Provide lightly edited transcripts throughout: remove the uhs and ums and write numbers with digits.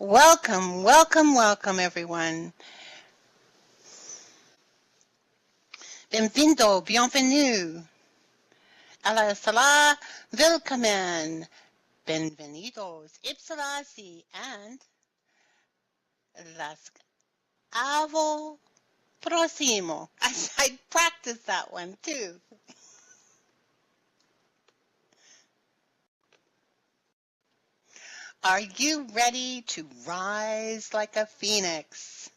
Welcome, welcome, welcome, everyone. Benvindo, bienvenue. A la sala, willkommen. Benvenidos, ipsilasi, and las avo próximo. I practiced that one too. Are you ready to rise like a phoenix?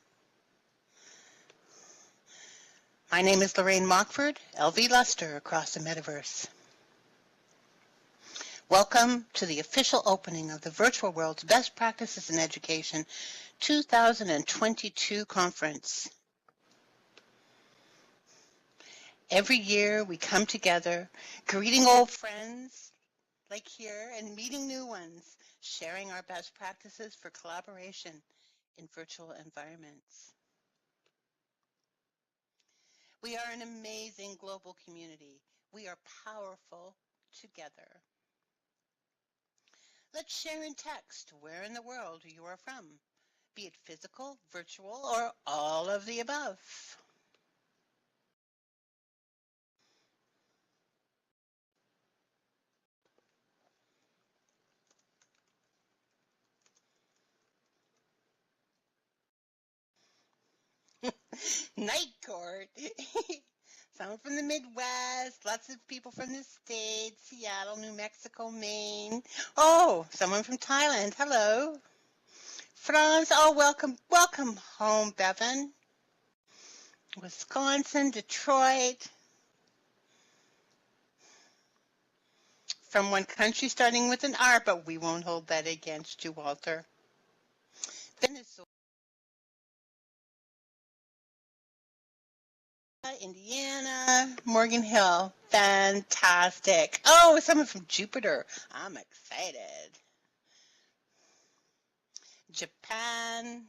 My name is Lorraine Mockford, LV Luster across the metaverse. Welcome to the official opening of the Virtual World's Best Practices in Education 2022 conference. Every year we come together, greeting old friends like here and meeting new ones, sharing our best practices for collaboration in virtual environments. We are an amazing global community. We are powerful together. Let's share in text where in the world you are from, be it physical, virtual, or all of the above. Night court. Some from the Midwest, lots of people from the States, Seattle, New Mexico, Maine. Oh, someone from Thailand. Hello. France. Oh, welcome. Welcome home, Bevan. Wisconsin, Detroit. From one country starting with an R, but we won't hold that against you, Walter. Venezuela, Indiana, Morgan Hill. Fantastic. Oh, someone from Jupiter. I'm excited. Japan.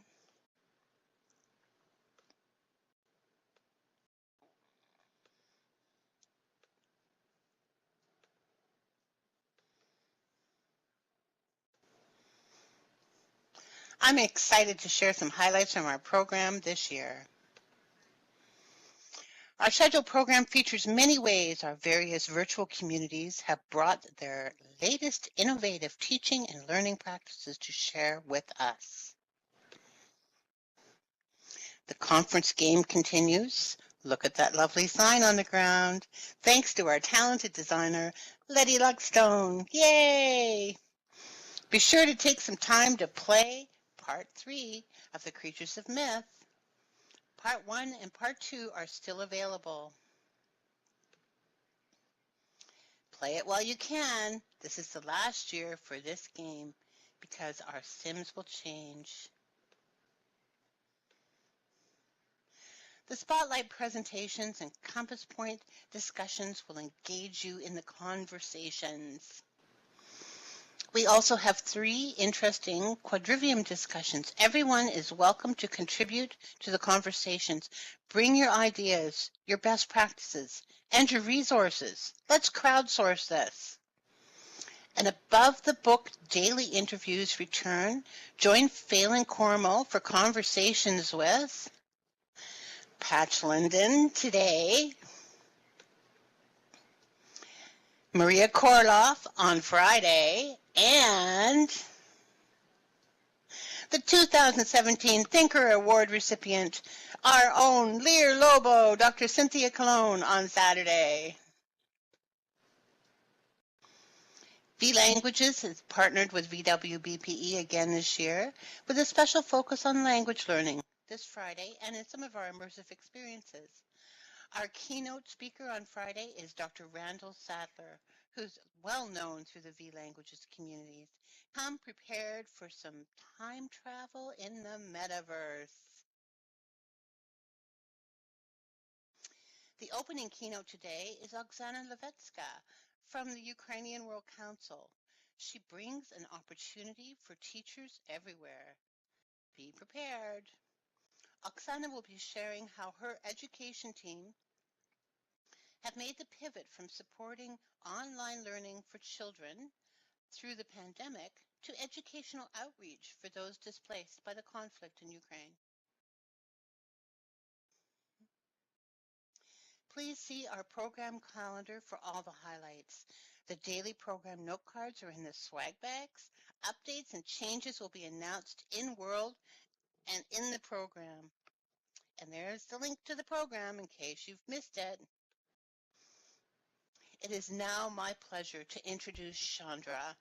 I'm excited to share some highlights from our program this year. Our scheduled program features many ways our various virtual communities have brought their latest innovative teaching and learning practices to share with us. The conference game continues. Look at that lovely sign on the ground. Thanks to our talented designer, Letty Luckstone. Yay! Be sure to take some time to play Part 3 of the Creatures of Myth. Part 1 and Part 2 are still available. Play it while you can. This is the last year for this game because our sims will change. The spotlight presentations and compass point discussions will engage you in the conversations. We also have 3 interesting quadrivium discussions. Everyone is welcome to contribute to the conversations. Bring your ideas, your best practices, and your resources. Let's crowdsource this. And above the book daily interviews return. Join Phelan Corrimal for conversations with Patch Linden today, Maria Korloff on Friday, and the 2017 Thinker Award recipient, our own Lear Lobo, Dr. Cynthia Colon on Saturday. V-Languages has partnered with VWBPE again this year with a special focus on language learning this Friday and in some of our immersive experiences. Our keynote speaker on Friday is Dr. Randall Sadler, who's well known through the V-Languages communities. Come prepared for some time travel in the metaverse. The opening keynote today is Oksana Levitska from the Ukrainian World Council. She brings an opportunity for teachers everywhere. Be prepared. Oksana will be sharing how her education team have made the pivot from supporting online learning for children through the pandemic to educational outreach for those displaced by the conflict in Ukraine. Please see our program calendar for all the highlights. The daily program note cards are in the swag bags. Updates and changes will be announced in World and in the program. And there's the link to the program in case you've missed it. It is now my pleasure to introduce Chandra,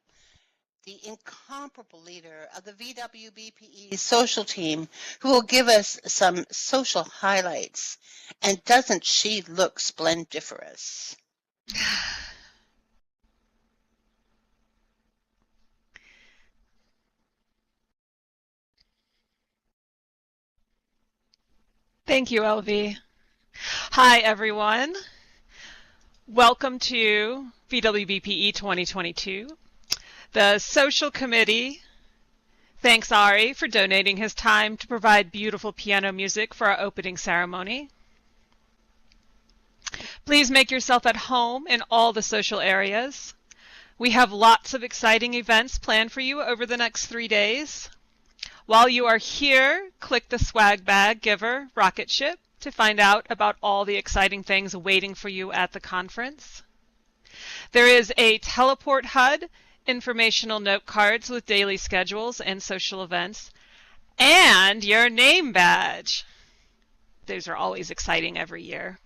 the incomparable leader of the VWBPE social team, who will give us some social highlights. And doesn't she look splendiferous? Thank you, LV. Hi, everyone. Welcome to VWBPE 2022. The Social Committee thanks Ari for donating his time to provide beautiful piano music for our opening ceremony. Please make yourself at home in all the social areas. We have lots of exciting events planned for you over the next 3 days. While you are here, click the swag bag giver rocket ship to find out about all the exciting things waiting for you at the conference. There is a teleport HUD, informational note cards with daily schedules and social events, and your name badge. Those are always exciting every year.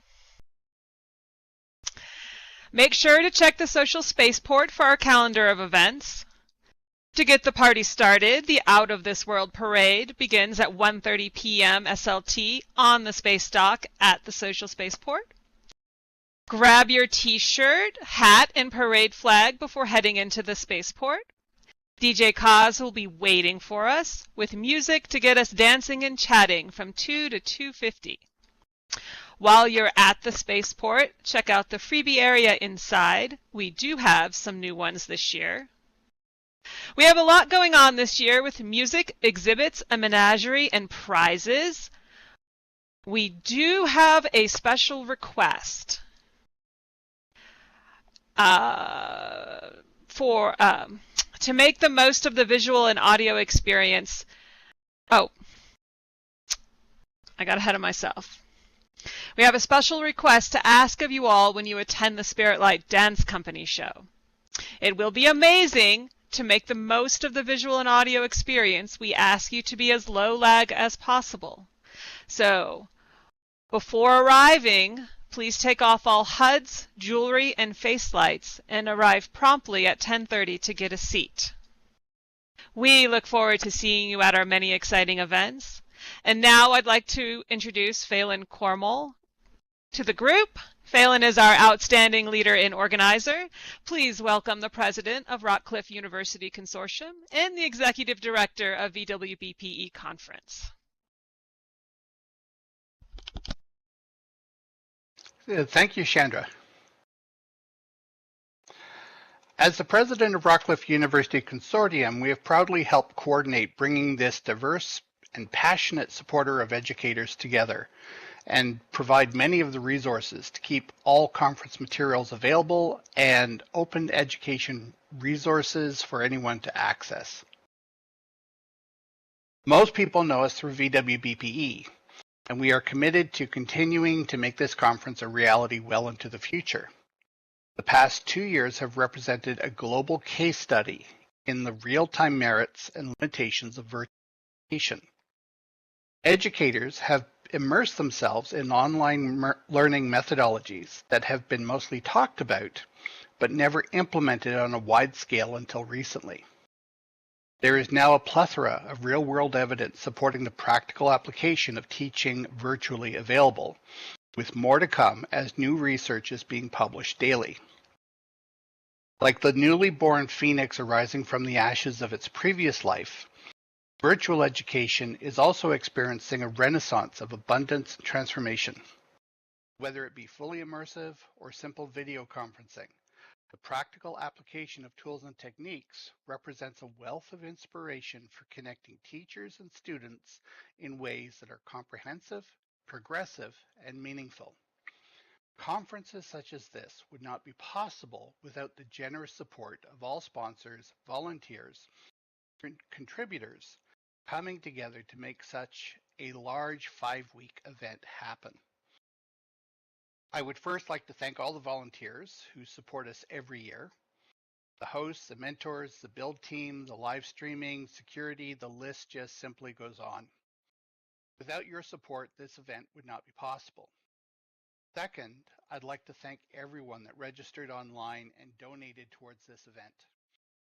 Make sure to check the social spaceport for our calendar of events. To get the party started, the Out of This World Parade begins at 1:30 p.m. SLT on the space dock at the Social Spaceport. Grab your t-shirt, hat, and parade flag before heading into the spaceport. DJ Kaz will be waiting for us with music to get us dancing and chatting from 2 to 2:50. While you're at the spaceport, check out the freebie area inside. We do have some new ones this year. We have a lot going on this year with music, exhibits, a menagerie, and prizes. We do have a special request to make the most of the visual and audio experience. Oh, I got ahead of myself. We have a special request to ask of you all when you attend the Spirit Light Dance Company show. It will be amazing. To make the most of the visual and audio experience, we ask you to be as low lag as possible. So, before arriving, please take off all HUDs, jewelry, and face lights and arrive promptly at 10:30 to get a seat. We look forward to seeing you at our many exciting events. And now I'd like to introduce Phelan Corrimal to the group. Phelan is our outstanding leader and organizer. Please welcome the president of Rockcliffe University Consortium and the executive director of VWBPE Conference. Thank you, Chandra. As the president of Rockcliffe University Consortium, we have proudly helped coordinate bringing this diverse and passionate supporter of educators together and provide many of the resources to keep all conference materials available and open education resources for anyone to access. Most people know us through VWBPE, and we are committed to continuing to make this conference a reality well into the future. The past 2 years have represented a global case study in the real-time merits and limitations of virtual education. Educators have immersed themselves in online learning methodologies that have been mostly talked about, but never implemented on a wide scale until recently. There is now a plethora of real-world evidence supporting the practical application of teaching virtually available, with more to come as new research is being published daily. Like the newly born phoenix arising from the ashes of its previous life, virtual education is also experiencing a renaissance of abundance and transformation. Whether it be fully immersive or simple video conferencing, the practical application of tools and techniques represents a wealth of inspiration for connecting teachers and students in ways that are comprehensive, progressive, and meaningful. Conferences such as this would not be possible without the generous support of all sponsors, volunteers, and contributors coming together to make such a large 5-week event happen. I would first like to thank all the volunteers who support us every year. The hosts, the mentors, the build team, the live streaming, security, the list just simply goes on. Without your support, this event would not be possible. Second, I'd like to thank everyone that registered online and donated towards this event.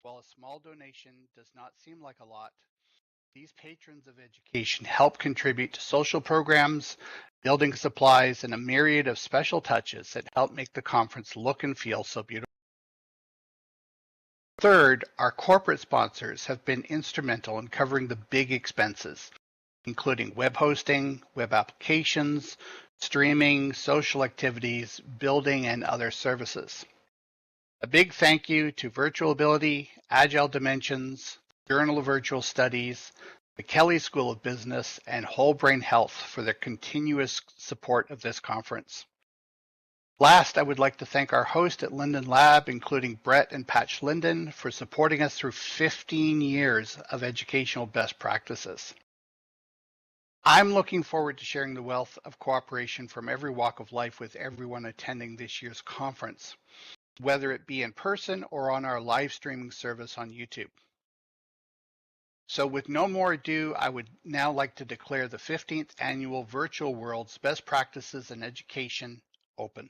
While a small donation does not seem like a lot, these patrons of education help contribute to social programs, building supplies, and a myriad of special touches that help make the conference look and feel so beautiful. Third, our corporate sponsors have been instrumental in covering the big expenses, including web hosting, web applications, streaming, social activities, building, and other services. A big thank you to Virtual Ability, Agile Dimensions, Journal of Virtual Studies, the Kelly School of Business, and Whole Brain Health for their continuous support of this conference. Last, I would like to thank our host at Linden Lab, including Brett and Patch Linden, for supporting us through 15 years of educational best practices. I'm looking forward to sharing the wealth of cooperation from every walk of life with everyone attending this year's conference, whether it be in person or on our live streaming service on YouTube. So with no more ado, I would now like to declare the 15th Annual Virtual World's Best Practices in Education open.